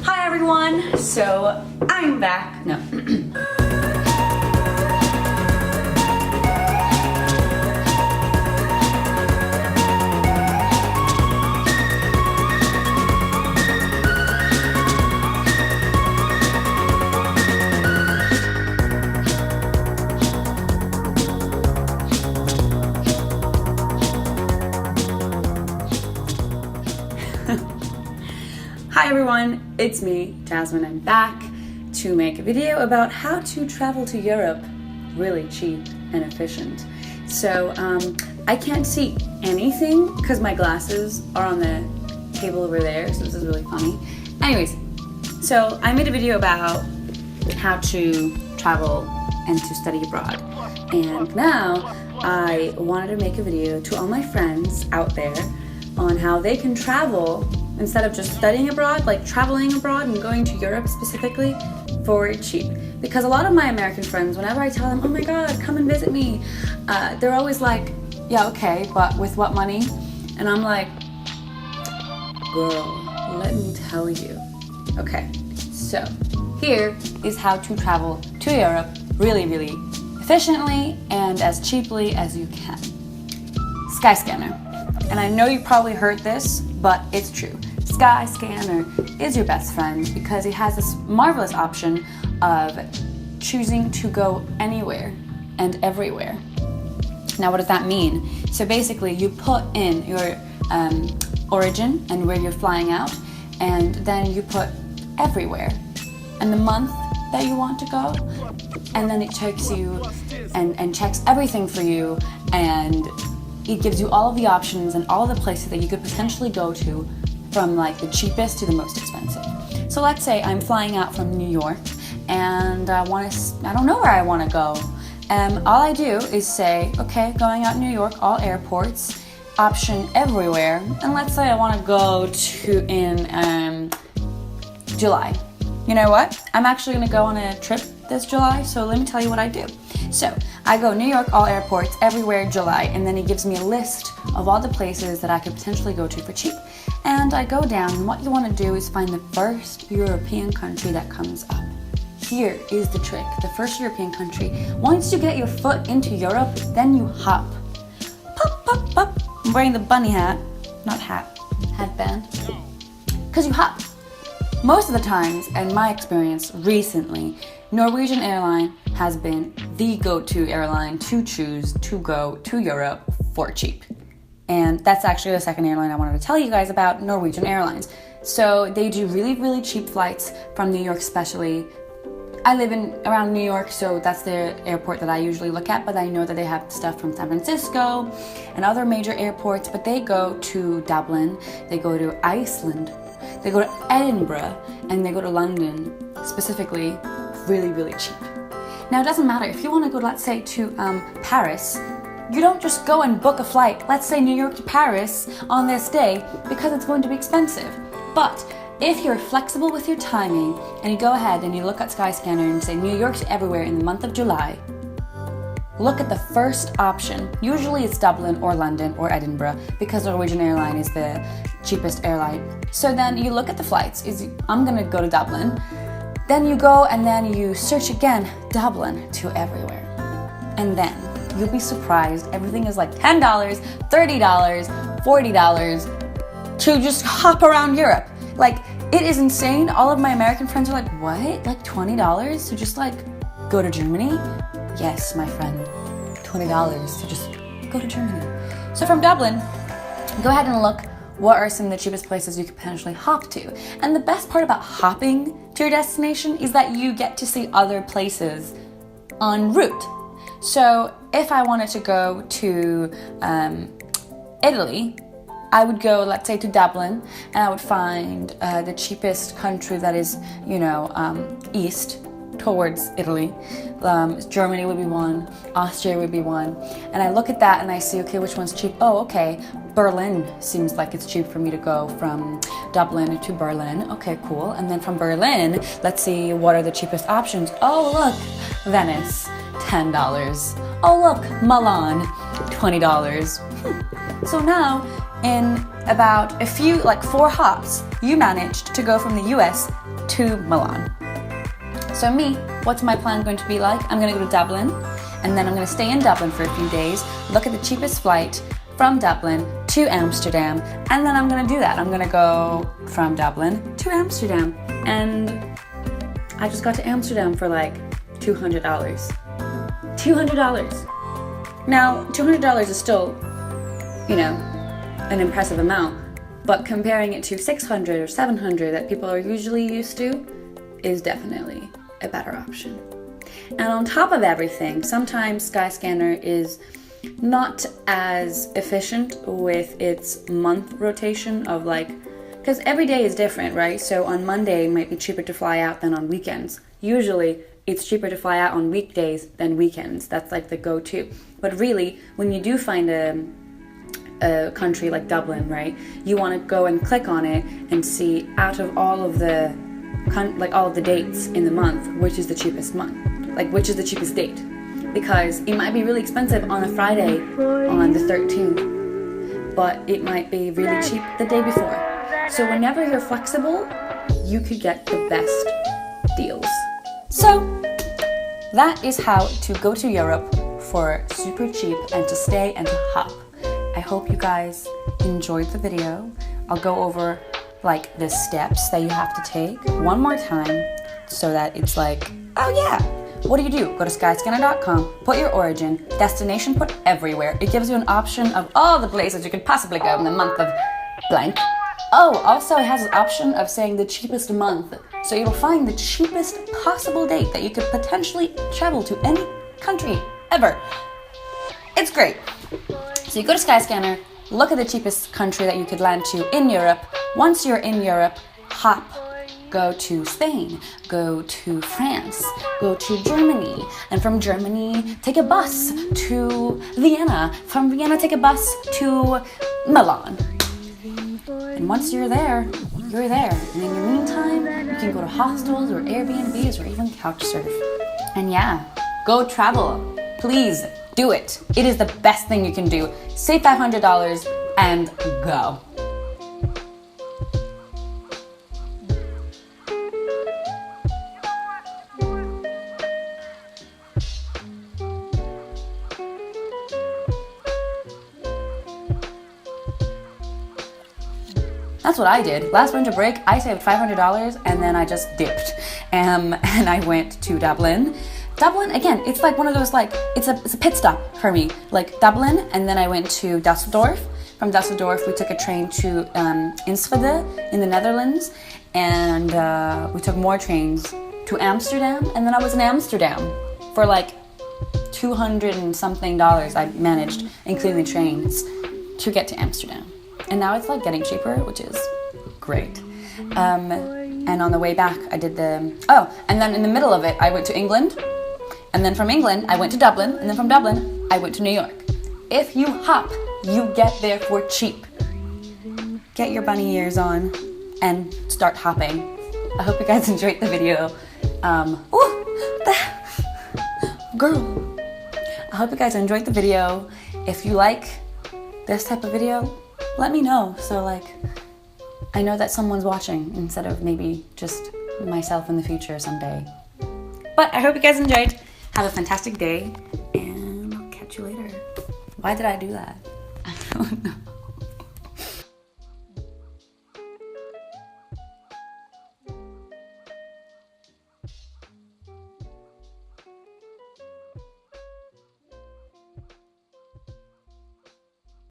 Hi everyone, so I'm back. No. Hi everyone, it's me, Jasmine. I'm back to make a video about how to travel to Europe really cheap and efficient. So I can't see anything because my glasses are on the table over there, so this is really funny. Anyways, so I made a video about how to travel and to study abroad. And now I wanted to make a video to all my friends out there on how they can travel instead of just studying abroad, like traveling abroad and going to Europe specifically for cheap. Because a lot of my American friends, whenever I tell them, oh my god, come and visit me, they're always like, yeah, okay, but with what money? And I'm like, girl, let me tell you. Okay, so here is how to travel to Europe really, really efficiently and as cheaply as you can. Skyscanner. And I know you probably heard this, but it's true. Skyscanner is your best friend because it has this marvelous option of choosing to go anywhere and everywhere. Now, what does that mean? So basically, you put in your origin and where you're flying out, and then you put everywhere and the month that you want to go, and then it takes you and checks everything for you, and it gives you all of the options and all of the places that you could potentially go to, from like the cheapest to the most expensive. So let's say I'm flying out from New York and I don't know where I want to go. All I do is say, okay, going out New York, all airports, option everywhere. And let's say I want to go to in July. You know what? I'm actually going to go on a trip this July, so let me tell you what I do. So I go New York, all airports, everywhere, July, and then he gives me a list of all the places that I could potentially go to for cheap. And I go down, and what you want to do is find the first European country that comes up. Here is the trick, the first European country. Once you get your foot into Europe, then you hop. Pop, pop, pop. I'm wearing the bunny hat, not hat, headband. Because you hop. Most of the times, in my experience recently, Norwegian airline has been the go-to airline to choose to go to Europe for cheap. And that's actually the second airline I wanted to tell you guys about, Norwegian Airlines. So they do really, really cheap flights from New York especially. I live around New York, so that's the airport that I usually look at, but I know that they have stuff from San Francisco and other major airports, but they go to Dublin, they go to Iceland, they go to Edinburgh, and they go to London, specifically, really, really cheap. Now, it doesn't matter. If you want to go, let's say, to Paris, you don't just go and book a flight, let's say New York to Paris on this day, because it's going to be expensive. But if you're flexible with your timing, and you go ahead and you look at Skyscanner and say New York to everywhere in the month of July, look at the first option. Usually it's Dublin or London or Edinburgh, because Norwegian airline is the cheapest airline. So then you look at the flights. I'm gonna go to Dublin. Then you go and then you search again, Dublin to everywhere. And then you'll be surprised. Everything is like $10, $30, $40 to just hop around Europe. Like, it is insane. All of my American friends are like, what? Like $20 to just like go to Germany? Yes, my friend, $20 to just go to Germany. So from Dublin, go ahead and look what are some of the cheapest places you could potentially hop to. And the best part about hopping to your destination is that you get to see other places en route. So if I wanted to go to Italy, I would go, let's say, to Dublin, and I would find the cheapest country that is, east towards Italy. Germany would be one, Austria would be one, and I look at that and I see, okay, which one's cheap? Oh, okay, Berlin seems like it's cheap for me to go from Dublin to Berlin. Okay, cool. And then from Berlin, let's see what are the cheapest options. Oh, look, Venice, $10. Oh, look, Milan, $20. So now in about a few, like 4 hops, you managed to go from the US to Milan. So me, what's my plan going to be like? I'm gonna go to Dublin, and then I'm gonna stay in Dublin for a few days, look at the cheapest flight from Dublin to Amsterdam, and then I'm gonna do that. I'm gonna go from Dublin to Amsterdam, and I just got to Amsterdam for like $200. $200. Now, $200 is still, you know, an impressive amount, but comparing it to $600 or $700 that people are usually used to is definitely a better option. And on top of everything, sometimes Skyscanner is not as efficient with its month rotation of like, because every day is different, right? So on Monday it might be cheaper to fly out than on weekends. Usually it's cheaper to fly out on weekdays than weekends. That's like the go-to. But really, when you do find a country like Dublin, right, you want to go and click on it and see out of all of the dates in the month, which is the cheapest month, like which is the cheapest date, because it might be really expensive on a Friday on the 13th, but it might be really cheap the day before. So whenever you're flexible, you could get the best deals. So that is how to go to Europe for super cheap and to stay and to hop. I hope you guys enjoyed the video. I'll go over like the steps that you have to take one more time so that it's like, oh yeah, what do? Go to skyscanner.com, put your origin, destination, put everywhere. It gives you an option of all the places you could possibly go in the month of blank. Oh, also it has an option of saying the cheapest month. So you'll find the cheapest possible date that you could potentially travel to any country ever. It's great. So you go to Skyscanner, look at the cheapest country that you could land to in Europe. Once you're in Europe, hop. Go to Spain, go to France, go to Germany, and from Germany, take a bus to Vienna. From Vienna, take a bus to Milan. And once you're there, you're there. And in the meantime, you can go to hostels or Airbnbs or even couch surf. And yeah, go travel. Please do it. It is the best thing you can do. Save $500 and go. That's what I did. Last winter break, I saved $500 and then I just dipped. And I went to Dublin. Dublin, again, it's like one of those, like, it's a pit stop for me. Like Dublin, and then I went to Dusseldorf. From Dusseldorf, we took a train to Enschede in the Netherlands. And we took more trains to Amsterdam. And then I was in Amsterdam for like $200 and something I managed, including the trains, to get to Amsterdam. And now it's like getting cheaper, which is great. And on the way back, I did and then in the middle of it, I went to England. And then from England, I went to Dublin. And then from Dublin, I went to New York. If you hop, you get there for cheap. Get your bunny ears on and start hopping. I hope you guys enjoyed the video. Girl. I hope you guys enjoyed the video. If you like this type of video, let me know, so like I know that someone's watching instead of maybe just myself in the future someday. But I hope you guys enjoyed. Have a fantastic day, and I'll catch you later. Why did I do that? I don't know.